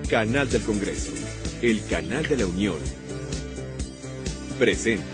Canal del Congreso, el canal de la Unión, presenta.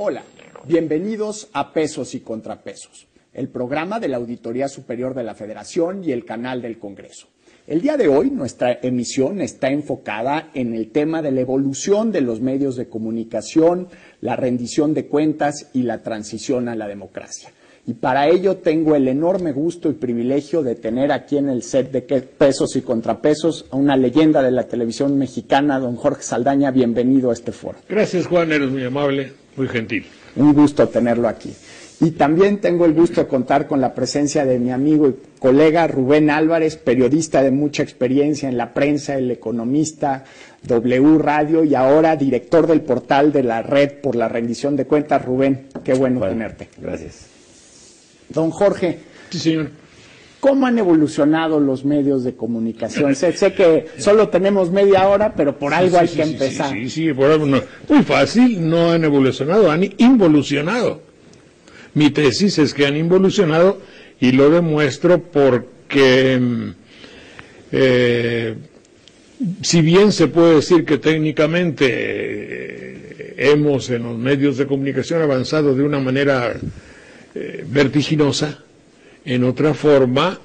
Hola, bienvenidos a Pesos y Contrapesos, el programa de la Auditoría Superior de la Federación y el canal del Congreso. El día de hoy nuestra emisión está enfocada en el tema de la evolución de los medios de comunicación, la rendición de cuentas y la transición a la democracia. Y para ello tengo el enorme gusto y privilegio de tener aquí en el set de Pesos y Contrapesos a una leyenda de la televisión mexicana, don Jorge Saldaña. Bienvenido a este foro. Gracias, Juan, eres muy amable, muy gentil. Un gusto tenerlo aquí. Y también tengo el gusto de contar con la presencia de mi amigo y colega Rubén Álvarez, periodista de mucha experiencia en la prensa, el economista, W Radio y ahora director del portal de la Red por la Rendición de Cuentas. Rubén, qué bueno tenerte. Gracias. Don Jorge. Sí, señor. ¿Cómo han evolucionado los medios de comunicación? Sé que solo tenemos media hora, pero por algo hay que empezar. Sí, por algo no. Muy fácil, no han evolucionado, han involucionado. Mi tesis es que han involucionado y lo demuestro porque, si bien se puede decir que técnicamente hemos en los medios de comunicación avanzado de una manera vertiginosa, en otra forma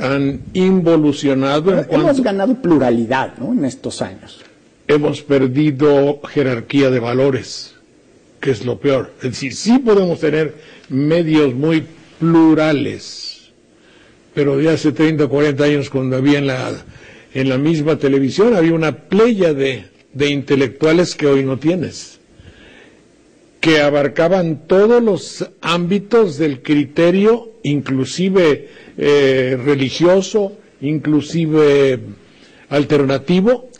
han involucionado en cuanto... Hemos ganado pluralidad, ¿no?, en estos años. Hemos perdido jerarquía de valores, que es lo peor. Es decir, sí podemos tener medios muy plurales, pero de hace 30 o 40 años, cuando había en la misma televisión, había una pléyade de intelectuales que hoy no tienes, que abarcaban todos los ámbitos del criterio, inclusive religioso, inclusive alternativo.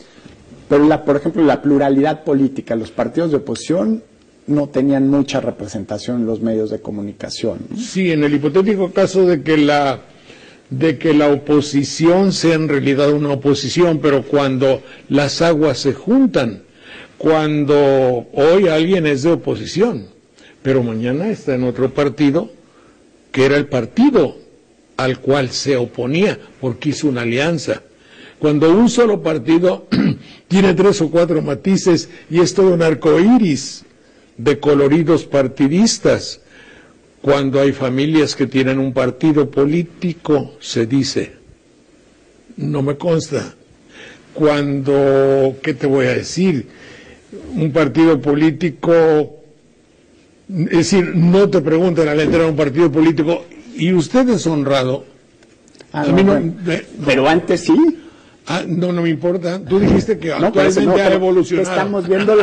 Pero, por ejemplo, la pluralidad política, los partidos de oposición no tenían mucha representación en los medios de comunicación, ¿no? Sí, en el hipotético caso de que la oposición sea en realidad una oposición, pero cuando las aguas se juntan, cuando hoy alguien es de oposición, pero mañana está en otro partido, que era el partido al cual se oponía, porque hizo una alianza. Cuando un solo partido tiene 3 o 4 matices y es todo un arcoíris de coloridos partidistas, cuando hay familias que tienen un partido político, se dice, no me consta. Cuando, ¿qué te voy a decir? Un partido político, es decir, no te preguntan al entrar a un partido político, ¿y usted es honrado? Pero antes sí. No me importa. Tú dijiste que actualmente ha evolucionado. Estamos viendo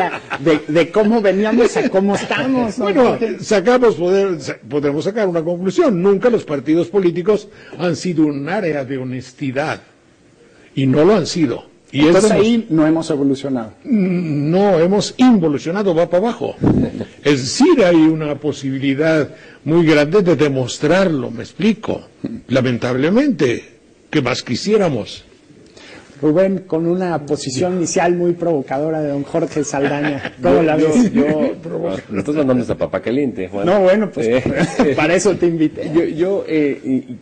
de cómo veníamos a cómo estamos, ¿no? Bueno, podemos sacar una conclusión. Nunca los partidos políticos han sido un área de honestidad. Y no lo han sido. Y entonces ahí no hemos evolucionado. No, hemos involucionado, va para abajo. Es decir, hay una posibilidad muy grande de demostrarlo, me explico. Lamentablemente, ¿qué más quisiéramos? Rubén, con una posición inicial muy provocadora de don Jorge Saldaña. ¿Cómo la ves? Lo estás mandando a papá caliente, Juan. No, bueno, pues para eso te invité. Yo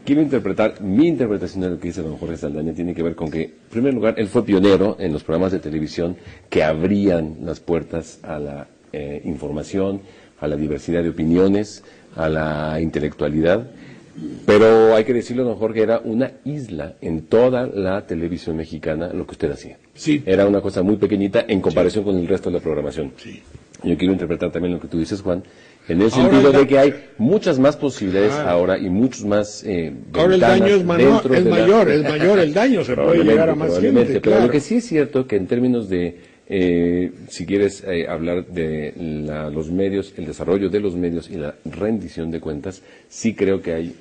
quiero interpretar, mi interpretación de lo que dice don Jorge Saldaña tiene que ver con que, en primer lugar, él fue pionero en los programas de televisión que abrían las puertas a la información, a la diversidad de opiniones, a la intelectualidad. Pero hay que decirlo, don Jorge, era una isla en toda la televisión mexicana lo que usted hacía. Sí. Era una cosa muy pequeñita en comparación con el resto de la programación. Sí. Yo quiero interpretar también lo que tú dices, Juan, en el sentido de que hay muchas más posibilidades ahora y muchos más ahora el daño es mayor el daño, se puede llegar a más gente. Pero lo que sí es cierto que en términos de, si quieres hablar de los medios, el desarrollo de los medios y la rendición de cuentas, sí creo que hay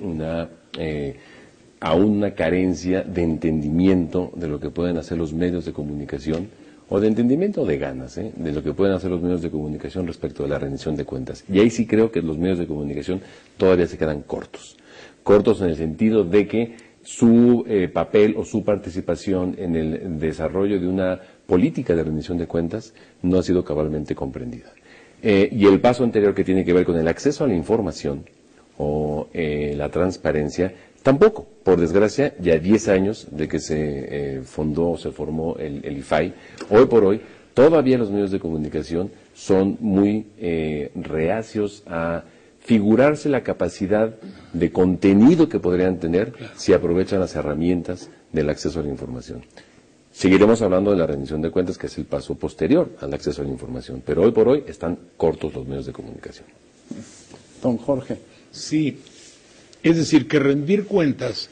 aún una carencia de entendimiento de lo que pueden hacer los medios de comunicación, o de entendimiento o de ganas, de lo que pueden hacer los medios de comunicación respecto de la rendición de cuentas. Y ahí sí creo que los medios de comunicación todavía se quedan cortos. Cortos en el sentido de que su papel o su participación en el desarrollo de una política de rendición de cuentas no ha sido cabalmente comprendida. Y el paso anterior, que tiene que ver con el acceso a la información o la transparencia, tampoco. Por desgracia, ya 10 años de que se formó el IFAI, hoy por hoy, todavía los medios de comunicación son muy reacios a figurarse la capacidad de contenido que podrían tener si aprovechan las herramientas del acceso a la información. Seguiremos hablando de la rendición de cuentas, que es el paso posterior al acceso a la información, pero hoy por hoy están cortos los medios de comunicación. Don Jorge. Sí. Es decir, que rendir cuentas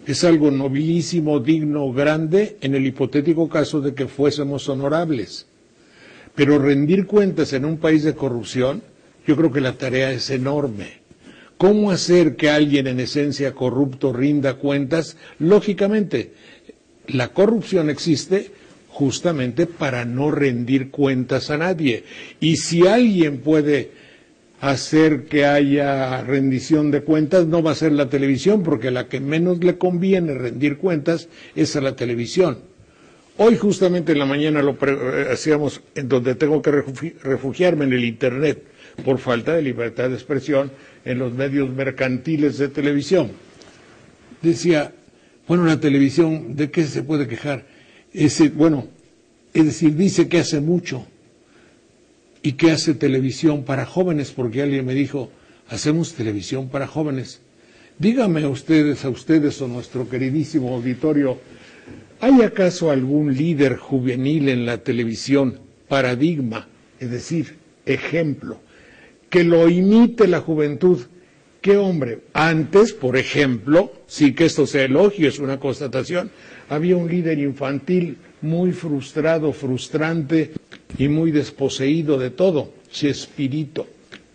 es algo nobilísimo, digno, grande, en el hipotético caso de que fuésemos honorables. Pero rendir cuentas en un país de corrupción, yo creo que la tarea es enorme. ¿Cómo hacer que alguien en esencia corrupto rinda cuentas? Lógicamente, la corrupción existe justamente para no rendir cuentas a nadie. Y si alguien puede hacer que haya rendición de cuentas, no va a ser la televisión, porque la que menos le conviene rendir cuentas es a la televisión. Hoy justamente en la mañana lo hacíamos en donde tengo que refugiarme, en el Internet, por falta de libertad de expresión en los medios mercantiles de televisión. Decía, bueno, la televisión, ¿de qué se puede quejar? Es decir, dice que hace mucho. ¿Y qué hace televisión para jóvenes? Porque alguien me dijo, hacemos televisión para jóvenes. Dígame a ustedes o nuestro queridísimo auditorio, ¿hay acaso algún líder juvenil en la televisión, paradigma, es decir, ejemplo, que lo imite la juventud? ¿Qué hombre? Antes, por ejemplo, sí que esto sea elogio, es una constatación, había un líder infantil muy frustrado, frustrante y muy desposeído de todo, Chespirito.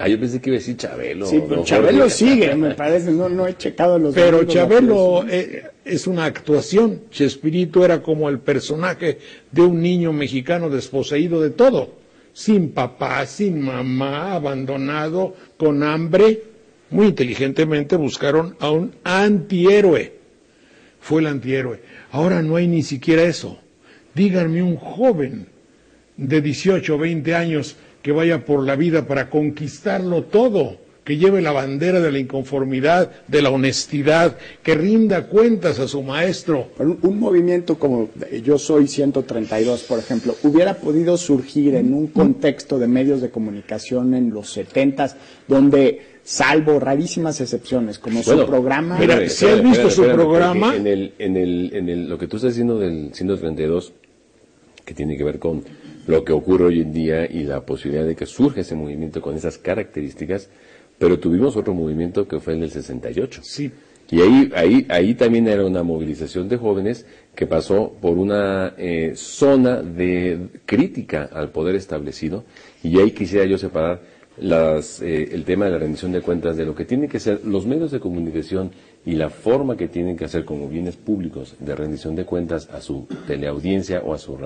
Yo pensé que iba a decir Chabelo. Sí, pero Chabelo sigue, me parece, no he checado los... Pero Chabelo es una actuación. Chespirito era como el personaje de un niño mexicano desposeído de todo, sin papá, sin mamá, abandonado, con hambre. Muy inteligentemente buscaron a un antihéroe. Fue el antihéroe. Ahora no hay ni siquiera eso. Díganme un joven de 18 o 20 años que vaya por la vida para conquistarlo todo, que lleve la bandera de la inconformidad, de la honestidad, que rinda cuentas a su maestro. Un movimiento como Yo Soy 132, por ejemplo, hubiera podido surgir en un contexto de medios de comunicación en los 70s, donde, salvo rarísimas excepciones, como su programa... Mira, si has visto su programa... Lo que tú estás diciendo del 132, que tiene que ver con lo que ocurre hoy en día y la posibilidad de que surja ese movimiento con esas características, pero tuvimos otro movimiento que fue el del 68. Sí. Y ahí también era una movilización de jóvenes que pasó por una zona de crítica al poder establecido, y ahí quisiera yo separar el tema de la rendición de cuentas de lo que tienen que ser los medios de comunicación y la forma que tienen que hacer como bienes públicos de rendición de cuentas a su teleaudiencia o a su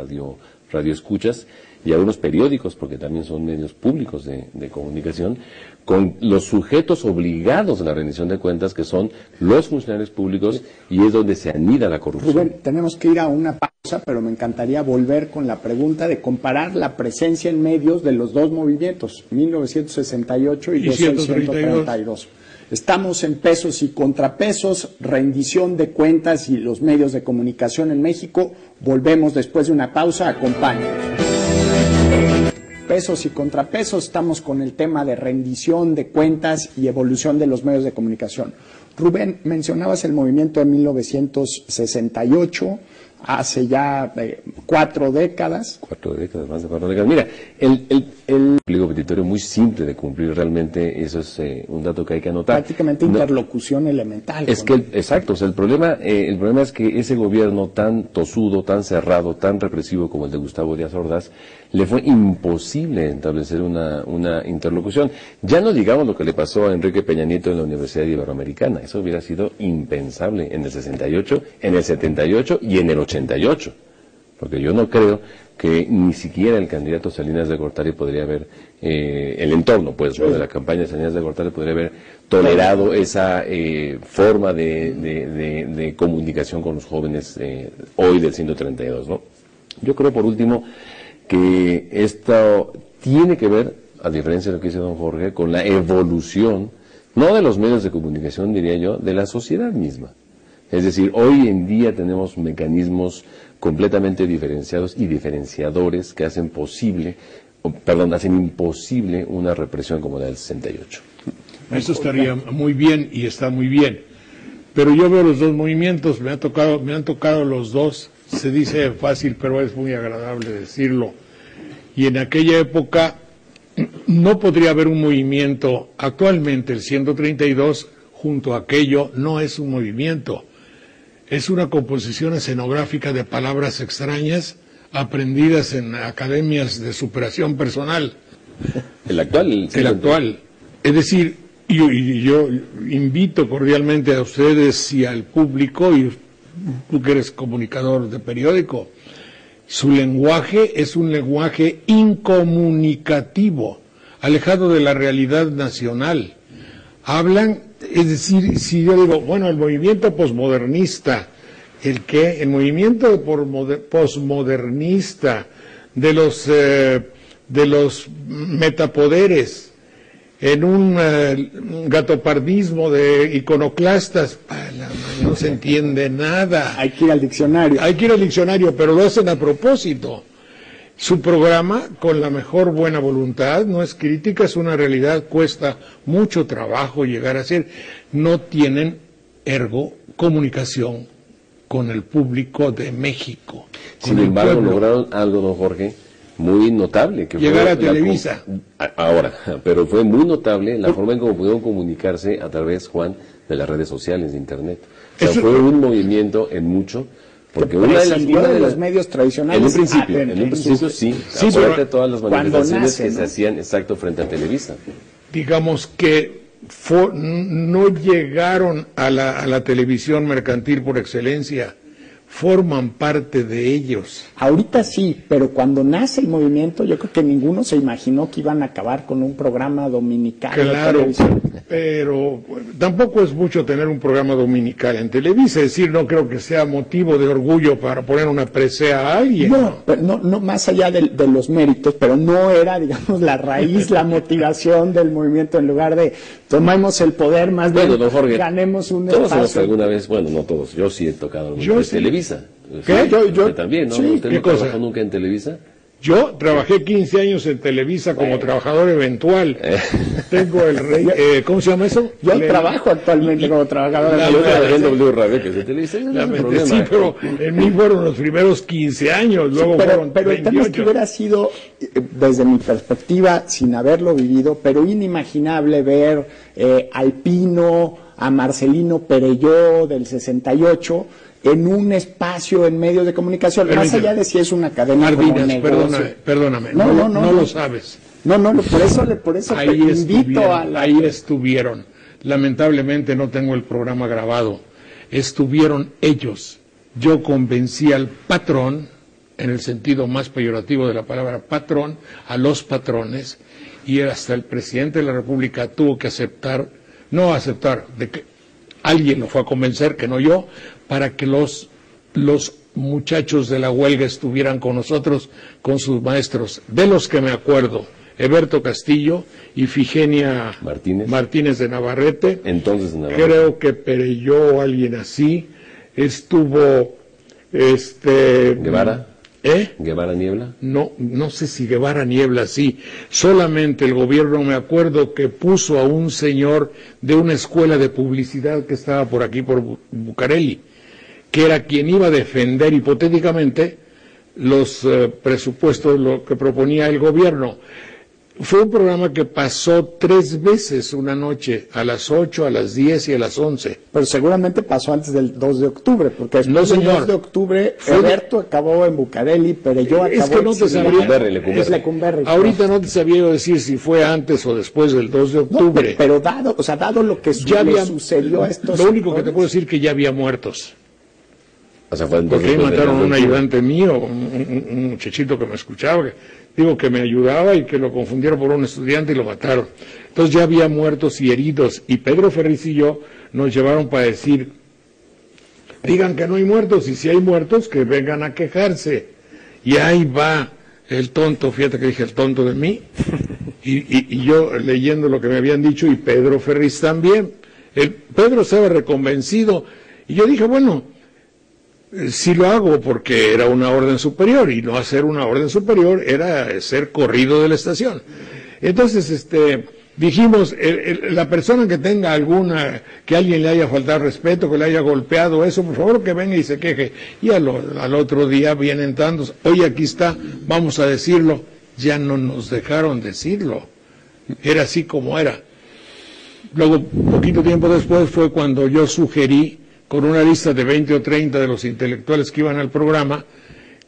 radioescuchas, y a unos periódicos, porque también son medios públicos de comunicación, con los sujetos obligados a la rendición de cuentas, que son los funcionarios públicos, y es donde se anida la corrupción. Rubén, tenemos que ir a una pausa, pero me encantaría volver con la pregunta de comparar la presencia en medios de los dos movimientos, 1968 y 132. Estamos en Pesos y Contrapesos, rendición de cuentas y los medios de comunicación en México. Volvemos después de una pausa, acompáñenos. Pesos y Contrapesos, estamos con el tema de rendición de cuentas y evolución de los medios de comunicación. Rubén, mencionabas el movimiento de 1968, hace ya 4 décadas. 4 décadas, más de 4 décadas. Mira, el auditorio muy simple de cumplir realmente, eso es un dato que hay que anotar. Prácticamente interlocución elemental. Es que, exacto, o sea, el problema es que ese gobierno tan tosudo, tan cerrado, tan represivo como el de Gustavo Díaz Ordaz, le fue imposible establecer una interlocución. Ya no digamos lo que le pasó a Enrique Peña Nieto en la Universidad Iberoamericana, eso hubiera sido impensable en el 68, en el 78 y en el 88, porque yo no creo que ni siquiera el candidato Salinas de Gortari podría haber, el entorno, pues, de la campaña de Salinas de Gortari podría haber tolerado esa forma de comunicación con los jóvenes hoy del 132, ¿no? Yo creo, por último, que esto tiene que ver, a diferencia de lo que dice don Jorge, con la evolución, no de los medios de comunicación, diría yo, de la sociedad misma. Es decir, hoy en día tenemos mecanismos completamente diferenciados y diferenciadores que hacen imposible una represión como la del 68. Eso estaría muy bien y está muy bien. Pero yo veo los dos movimientos, me han tocado los dos. Se dice fácil, pero es muy agradable decirlo. Y en aquella época no podría haber un movimiento. Actualmente el 132 junto a aquello no es un movimiento. Es una composición escenográfica de palabras extrañas aprendidas en academias de superación personal. El actual. Es decir, yo invito cordialmente a ustedes y al público, y tú que eres comunicador de periódico, su lenguaje es un lenguaje incomunicativo, alejado de la realidad nacional. Hablan, es decir, si yo digo, bueno, el movimiento posmodernista, el movimiento posmodernista de los metapoderes, en un gatopardismo de iconoclastas, no se entiende nada. Hay que ir al diccionario. Pero lo hacen a propósito. Su programa, con la mejor buena voluntad, no es crítica, es una realidad, cuesta mucho trabajo llegar a ser. No tienen, comunicación con el público de México. Sin embargo, lograron algo, don Jorge, muy notable. Que llegar a Televisa. Pero fue muy notable la forma en cómo pudieron comunicarse a través, Juan, de las redes sociales, de Internet. O sea, fue un movimiento en mucho. Porque una de los medios tradicionales. En un principio sí. Pero todas las manifestaciones que se hacían exacto frente a Televisa. Digamos que no llegaron a la televisión mercantil por excelencia, forman parte de ellos. Ahorita sí, pero cuando nace el movimiento, yo creo que ninguno se imaginó que iban a acabar con un programa dominical. Claro, pero tampoco es mucho tener un programa dominical en Televisa, es decir, no creo que sea motivo de orgullo para poner una presea a alguien. No, más allá de los méritos, pero no era, digamos, la raíz, la motivación del movimiento, en lugar de tomemos el poder, más bien don Jorge, ganemos un todos espacio. Alguna vez, bueno, no todos, yo sí he tocado Televisa. ¿Qué? Usted también, ¿no? Sí, ¿Usted no trabajó nunca en Televisa? Yo trabajé 15 años en Televisa como trabajador eventual. Tengo el ¿cómo se llama eso? Yo trabajo actualmente como trabajador eventual. Yo trabajé en W Radio, que es de Televisa. Sí, pero en mí fueron los primeros 15 años, luego fueron 28. Pero el tema es que hubiera sido, desde mi perspectiva, sin haberlo vivido, pero inimaginable ver al Pino, a Marcelino Perelló del 68, en un espacio en medios de comunicación, más allá de si es una cadena como negocio. Perdóname, no lo sabes. Por eso te invito ahí estuvieron. Lamentablemente no tengo el programa grabado. Estuvieron ellos. Yo convencí al patrón, en el sentido más peyorativo de la palabra patrón, a los patrones, y hasta el presidente de la República tuvo que de que alguien lo fue a convencer, que no yo, para que los muchachos de la huelga estuvieran con nosotros, con sus maestros, de los que me acuerdo, Eberto Castillo y Ifigenia Martínez de Navarrete. Entonces, de Navarrete. Creo que Perelló o alguien así, estuvo Guevara. ¿Guevara Niebla? No sé si Guevara Niebla, sí. Solamente el gobierno, me acuerdo que puso a un señor de una escuela de publicidad que estaba por aquí, por Bucareli, que era quien iba a defender hipotéticamente los presupuestos, lo que proponía el gobierno. Fue un programa que pasó 3 veces una noche, a las 8, a las 10 y a las 11. Pero seguramente pasó antes del 2 de octubre, porque después No, señor. del 2 de octubre, Alberto acabó en Bucareli, Perelló acabó Es que no te sabría. Lecumberri. Ahorita no te sabía decir si fue antes o después del 2 de octubre. No, pero dado lo que sucedió a estos... Lo único que te puedo decir es que ya había muertos. O sea, fue Porque ahí mataron a un ayudante mío, un muchachito que me escuchaba, que me ayudaba y que lo confundieron por un estudiante y lo mataron. Entonces ya había muertos y heridos. Y Pedro Ferriz y yo nos llevaron para decir, digan que no hay muertos, y si hay muertos, que vengan a quejarse. Y ahí va el tonto, fíjate que dije el tonto de mí, y yo leyendo lo que me habían dicho, y Pedro Ferriz también. Pedro estaba reconvencido, y yo dije, bueno, sí lo hago porque era una orden superior, y no hacer una orden superior era ser corrido de la estación. Entonces, dijimos, la persona que tenga que alguien le haya faltado respeto, que le haya golpeado, eso, por favor que venga y se queje. Y al otro día vienen tantos, hoy aquí está, vamos a decirlo, ya no nos dejaron decirlo. Era así como era. Luego, poquito tiempo después fue cuando yo sugerí, con una lista de 20 o 30 de los intelectuales que iban al programa,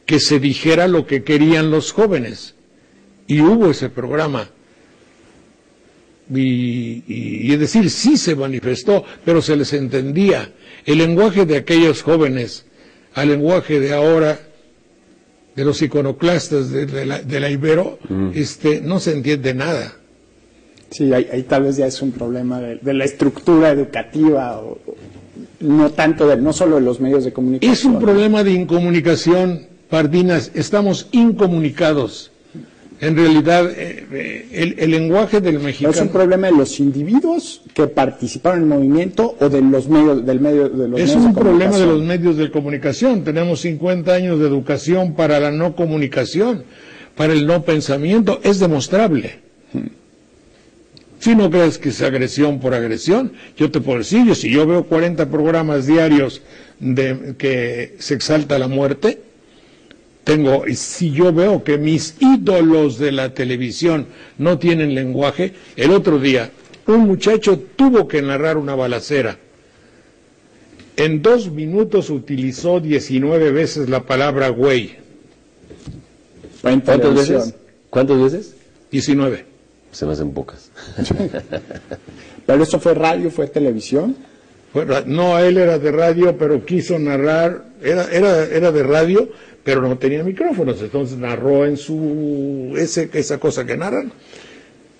que se dijera lo que querían los jóvenes. Y hubo ese programa. Y es decir, sí se manifestó, pero se les entendía. El lenguaje de aquellos jóvenes al lenguaje de ahora, de los iconoclastas de la Ibero, no se entiende nada. Sí, ahí tal vez ya es un problema de la estructura educativa, no tanto no solo de los medios de comunicación. Es un problema de incomunicación, Pardinas, estamos incomunicados. En realidad, el lenguaje del mexicano... ¿Es un problema de los individuos que participaron en el movimiento o de los medios, de los medios de comunicación? Es un problema de los medios de comunicación. Tenemos 50 años de educación para la no comunicación, para el no pensamiento. Es demostrable. Si no crees que es agresión por agresión, yo te puedo decir, si yo veo 40 programas diarios que se exalta la muerte, si yo veo que mis ídolos de la televisión no tienen lenguaje, el otro día un muchacho tuvo que narrar una balacera. En 2 minutos utilizó 19 veces la palabra güey. ¿Cuántas veces? ¿Cuántas veces? 19. Se me hacen pocas. ¿Pero eso fue radio, fue televisión? No, él era de radio, pero quiso narrar, era de radio, pero no tenía micrófonos, entonces narró en esa cosa que narran.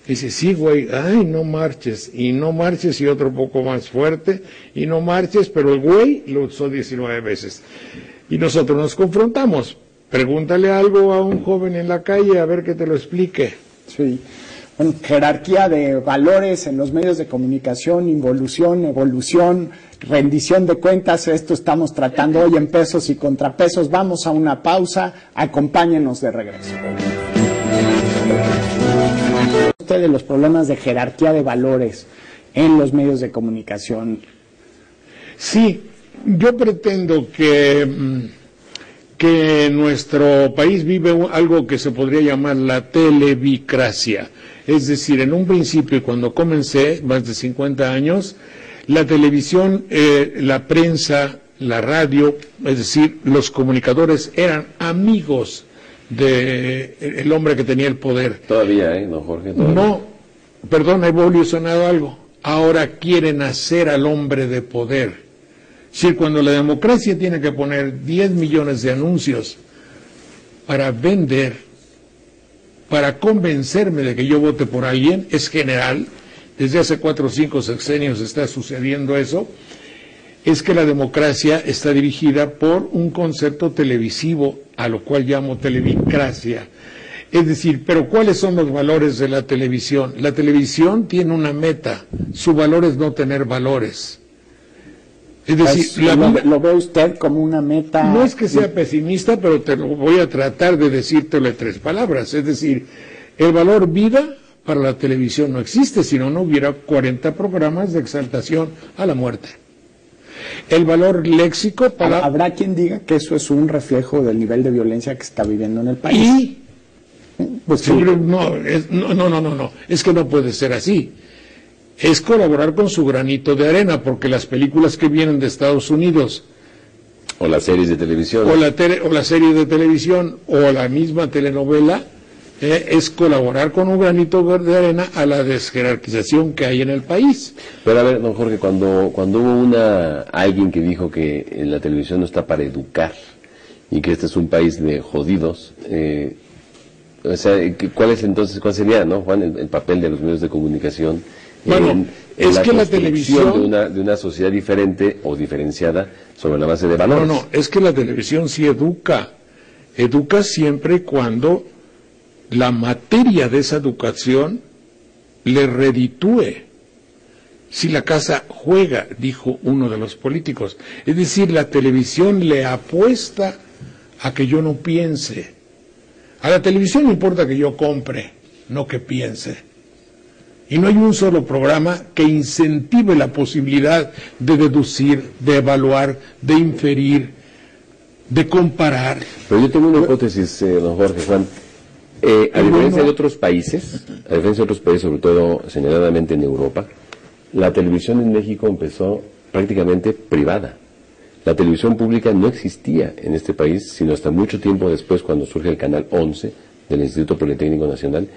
Dice, sí, güey, ay, no marches, y otro poco más fuerte, y no marches, pero el güey lo usó 19 veces. Y nosotros nos confrontamos. Pregúntale algo a un joven en la calle, a ver que te lo explique. Sí. Bueno, jerarquía de valores en los medios de comunicación, involución, evolución, rendición de cuentas, esto estamos tratando hoy en Pesos y Contrapesos. Vamos a una pausa, acompáñenos de regreso. Ustedes los problemas de jerarquía de valores en los medios de comunicación. Sí, yo pretendo que nuestro país vive algo que se podría llamar la televicracia. Es decir, en un principio, y cuando comencé, más de 50 años, la televisión, la prensa, la radio, es decir, los comunicadores eran amigos del hombre que tenía el poder. Todavía, don Jorge. Todavía. No, perdón, ha evolucionado algo. Ahora quieren hacer al hombre de poder. Es decir, cuando la democracia tiene que poner 10 millones de anuncios para vender, para convencerme de que yo vote por alguien, es general, desde hace 4 o 5 sexenios está sucediendo eso, es que la democracia está dirigida por un concepto televisivo, a lo cual llamo televicracia. Es decir, pero ¿cuáles son los valores de la televisión? La televisión tiene una meta, su valor es no tener valores. Es decir, ¿Lo ve usted como una meta? No es que sea pesimista, pero te lo voy a tratar de decírtelo en 3 palabras. Es decir, el valor vida para la televisión no existe, si no hubiera 40 programas de exaltación a la muerte. El valor léxico para... Habrá quien diga que eso es un reflejo del nivel de violencia que está viviendo en el país. Pues sí. No, es que no puede ser así. Es colaborar con su granito de arena, porque las películas que vienen de Estados Unidos, O las series de televisión. o la serie de televisión, o la misma telenovela, es colaborar con un granito de arena a la desjerarquización que hay en el país. Pero a ver, don Jorge, cuando hubo alguien que dijo que la televisión no está para educar y que este es un país de jodidos, o sea, ¿cuál sería, no, Juan, el papel de los medios de comunicación? Bueno, es que la televisión de una sociedad diferente o diferenciada sobre la base de valores. No, es que la televisión sí educa siempre y cuando la materia de esa educación le reditúe. Si la casa juega, dijo uno de los políticos, es decir, la televisión le apuesta a que yo no piense. A la televisión le importa que yo compre, no que piense. Y no hay un solo programa que incentive la posibilidad de deducir, de evaluar, de inferir, de comparar. Pero yo tengo una hipótesis, don Jorge, Juan. A diferencia de otros países, sobre todo señaladamente en Europa, la televisión en México empezó prácticamente privada. La televisión pública no existía en este país, sino hasta mucho tiempo después, cuando surge el Canal 11 del Instituto Politécnico Nacional,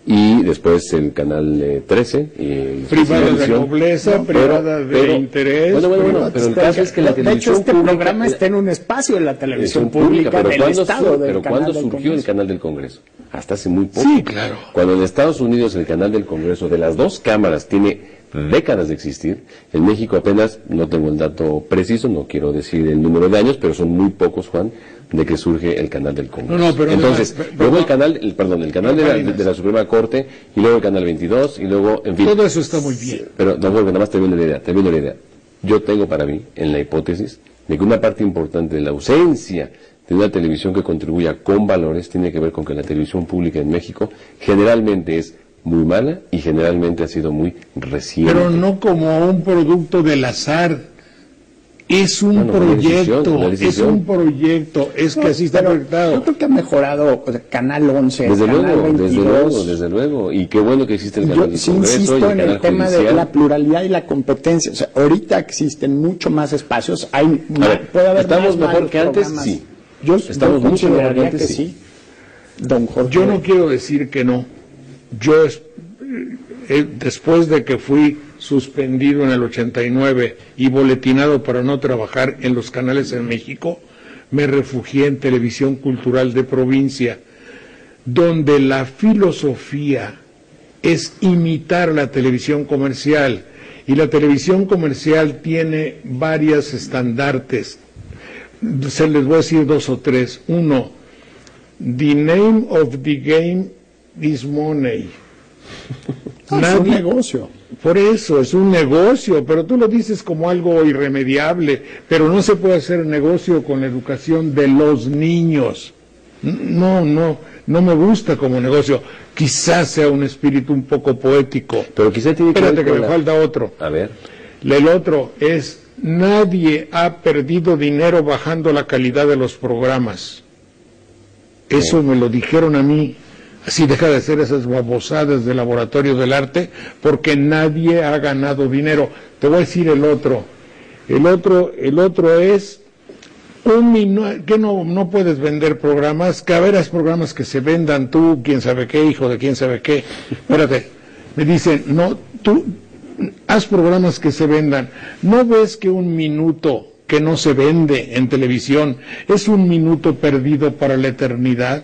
y después el Canal 13. Y privada de nobleza, privada de interés. Bueno, pero el caso es que la televisión de hecho, pública programa está en un espacio de la televisión pública del Estado. Pero ¿cuándo surgió el Canal del Congreso? Hasta hace muy poco. Sí, claro. Cuando en Estados Unidos el Canal del Congreso de las dos cámaras tiene décadas de existir, en México apenas, no tengo el dato preciso, no quiero decir el número de años, pero son muy pocos, Juan, de que surge el Canal del Congreso. Pero entonces, luego el canal de la Suprema Corte, y luego el Canal 22, y luego, en fin. Todo eso está muy bien. Pero, don Jorge, nada más termino la idea. Yo tengo para mí, en la hipótesis, de que una parte importante de la ausencia de una televisión que contribuya con valores tiene que ver con que la televisión pública en México generalmente es muy mala y generalmente ha sido muy reciente. Pero no como un producto del azar. Es un proyecto, es que así está proyectado. Yo creo que ha mejorado Canal 11, Canal 22. Desde luego, y qué bueno que existe el Canal del Congreso. Yo insisto en el tema judicial. de la pluralidad y la competencia. O sea, ahorita existen mucho más espacios. Puede haber ¿estamos más mejor que antes? programas. Sí. Yo mucho mejor que antes, que sí. Don Jorge. Yo no quiero decir que no. Yo, después de que fui suspendido en el 89 y boletinado para no trabajar en los canales en México, me refugié en Televisión Cultural de Provincia, donde la filosofía es imitar la televisión comercial, y la televisión comercial tiene varios estandartes. Se les voy a decir dos o tres. Uno, the name of the game is money. Es un negocio. Por eso, es un negocio, pero tú lo dices como algo irremediable, pero no se puede hacer negocio con la educación de los niños. No me gusta como negocio. Quizás sea un espíritu un poco poético. Pero quizá tiene que Espérate, que me falta otro. A ver. El otro es, nadie ha perdido dinero bajando la calidad de los programas. Eso me lo dijeron a mí. Así deja de hacer esas babosadas de laboratorio del arte, porque nadie ha ganado dinero. Te voy a decir el otro. El otro es que no puedes vender programas, que a ver, es programas que se vendan, tú, quién sabe qué, hijo de quién sabe qué. Espérate, me dicen, no, tú haz programas que se vendan. ¿No ves que un minuto que no se vende en televisión es un minuto perdido para la eternidad?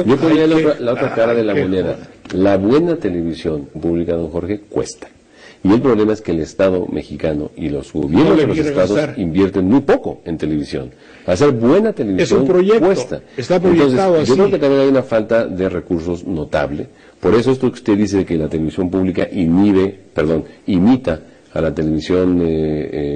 Yo pondría la otra cara de la moneda. La buena televisión pública, don Jorge, cuesta. Y el problema es que el Estado mexicano y los gobiernos de los estados invierten muy poco en televisión. Hacer buena televisión es un proyecto, cuesta. Está proyectado. Entonces, yo creo que también hay una falta de recursos notable. Por eso esto que usted dice de que la televisión pública imita a la televisión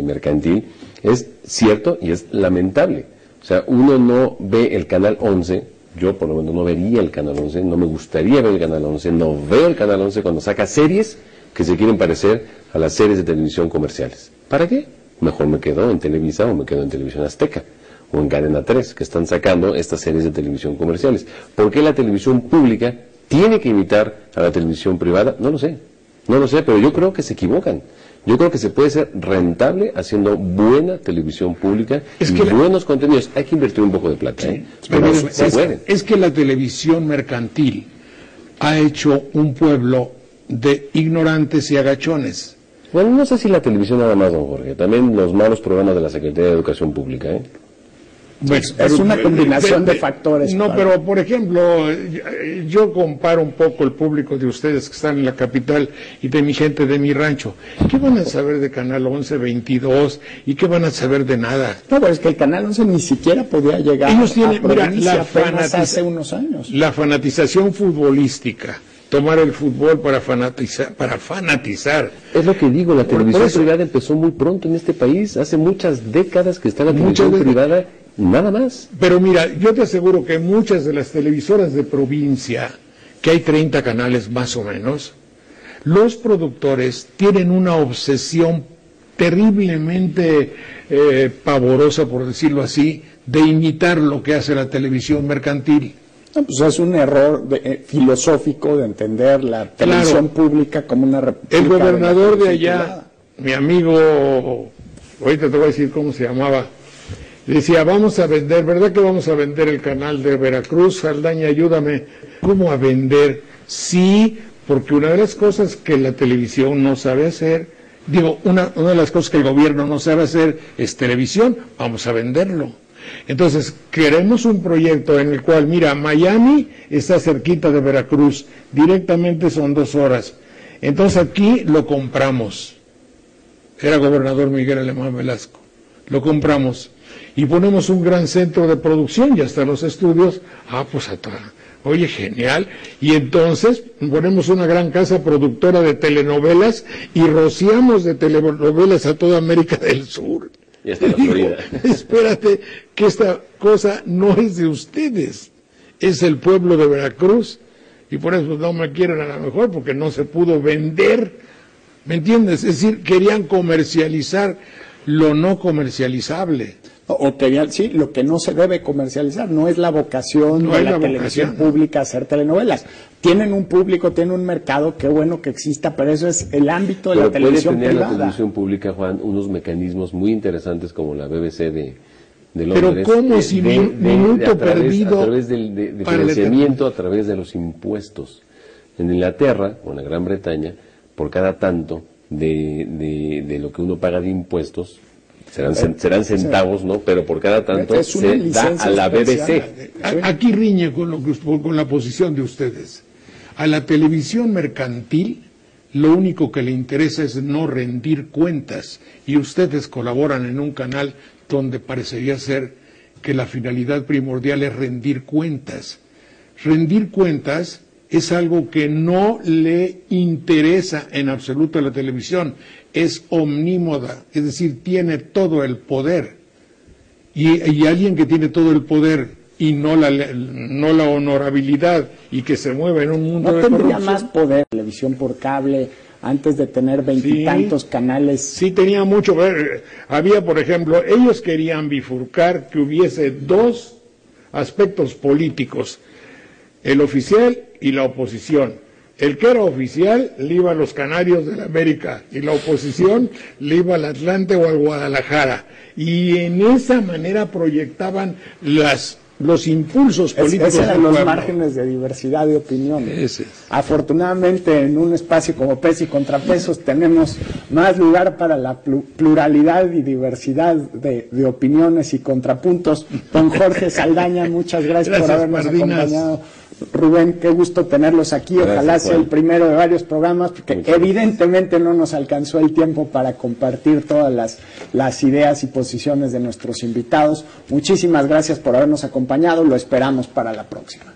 mercantil, es cierto y es lamentable. O sea, uno no ve el Canal 11, yo por lo menos no vería el Canal 11, no me gustaría ver el Canal 11, no veo el Canal 11 cuando saca series que se quieren parecer a las series de televisión comerciales. ¿Para qué? Mejor me quedo en Televisa o me quedo en Televisión Azteca. o en Cadena 3, que están sacando estas series de televisión comerciales. ¿Por qué la televisión pública tiene que imitar a la televisión privada? No lo sé, pero yo creo que se equivocan. Yo creo que se puede ser rentable haciendo buena televisión pública y buenos contenidos. Hay que invertir un poco de plata, sí, pero se puede. Es que la televisión mercantil ha hecho un pueblo de ignorantes y agachones. Bueno, no sé si la televisión nada más, don Jorge. También los malos programas de la Secretaría de Educación Pública, Bueno, es una combinación de factores. No, pero por ejemplo, yo comparo un poco el público de ustedes que están en la capital y de mi gente de mi rancho. ¿Qué van a saber de Canal 11, 22 y qué van a saber de nada? No, pero es que el Canal 11 ni siquiera podía llegar Ellos tienen, a provincia mira, hace unos años. La fanatización futbolística, tomar el fútbol para fanatizar. Es lo que digo, la televisión privada empezó muy pronto en este país. Hace muchas décadas que está la televisión privada. Nada más. Pero mira, yo te aseguro que muchas de las televisoras de provincia, que hay 30 canales más o menos, los productores tienen una obsesión terriblemente pavorosa, por decirlo así, de imitar lo que hace la televisión mercantil. No, pues es un error filosófico de entender la televisión pública como una república. El gobernador de allá, mi amigo, ahorita te voy a decir cómo se llamaba, decía, vamos a vender, ¿verdad que vamos a vender el canal de Veracruz? Saldaña, ayúdame. ¿Cómo a vender? Sí, porque una de las cosas que la televisión no sabe hacer, una de las cosas que el gobierno no sabe hacer es televisión, vamos a venderlo. Entonces, queremos un proyecto en el cual, mira, Miami está cerquita de Veracruz, directamente son 2 horas. Entonces aquí lo compramos. Era gobernador Miguel Alemán Velasco. Lo compramos. Y ponemos un gran centro de producción y hasta los estudios, pues oye, genial. Y entonces ponemos una gran casa productora de telenovelas y rociamos de telenovelas a toda América del Sur. Y hasta la Florida. Espérate, que esta cosa no es de ustedes, es el pueblo de Veracruz. Y por eso no me quieren a lo mejor, porque no se pudo vender. ¿Me entiendes? Es decir, querían comercializar lo no comercializable. O querían, sí, lo que no se debe comercializar, no es la vocación de la televisión pública hacer telenovelas. Tienen un público, tienen un mercado, qué bueno que exista, pero eso es el ámbito de la televisión privada. Puede tener la televisión pública, Juan, unos mecanismos muy interesantes como la BBC de Londres. Pero ¿cómo si minuto perdido? A través del financiamiento, a través de los impuestos. En Inglaterra, o en la Gran Bretaña, por cada tanto de lo que uno paga de impuestos, serán centavos, ¿no? Pero por cada tanto se da a la BBC. Aquí riñe con la posición de ustedes. A la televisión mercantil lo único que le interesa es no rendir cuentas, y ustedes colaboran en un canal donde parecería ser que la finalidad primordial es rendir cuentas. Rendir cuentas es algo que no le interesa en absoluto a la televisión, es omnímoda, es decir, tiene todo el poder. Y alguien que tiene todo el poder y no la honorabilidad y que se mueve en un mundo de corrupción. ¿No tendría más poder la televisión por cable antes de tener 20 y tantos canales? Sí, tenía mucho poder. Había, por ejemplo, ellos querían bifurcar que hubiese 2 aspectos políticos, el oficial y la oposición. El que era oficial le iba a los Canarios de la América y la oposición le iba al Atlante o al Guadalajara. Y en esa manera proyectaban los impulsos políticos. Esos eran los márgenes de diversidad de opiniones. Afortunadamente, en un espacio como Pesos y Contrapesos tenemos más lugar para la pluralidad y diversidad de opiniones y contrapuntos. Don Jorge Saldaña, muchas gracias por habernos acompañado. Rubén, qué gusto tenerlos aquí. Ojalá sea el primero de varios programas, porque evidentemente no nos alcanzó el tiempo para compartir todas las ideas y posiciones de nuestros invitados. Muchísimas gracias por habernos acompañado. Lo esperamos para la próxima.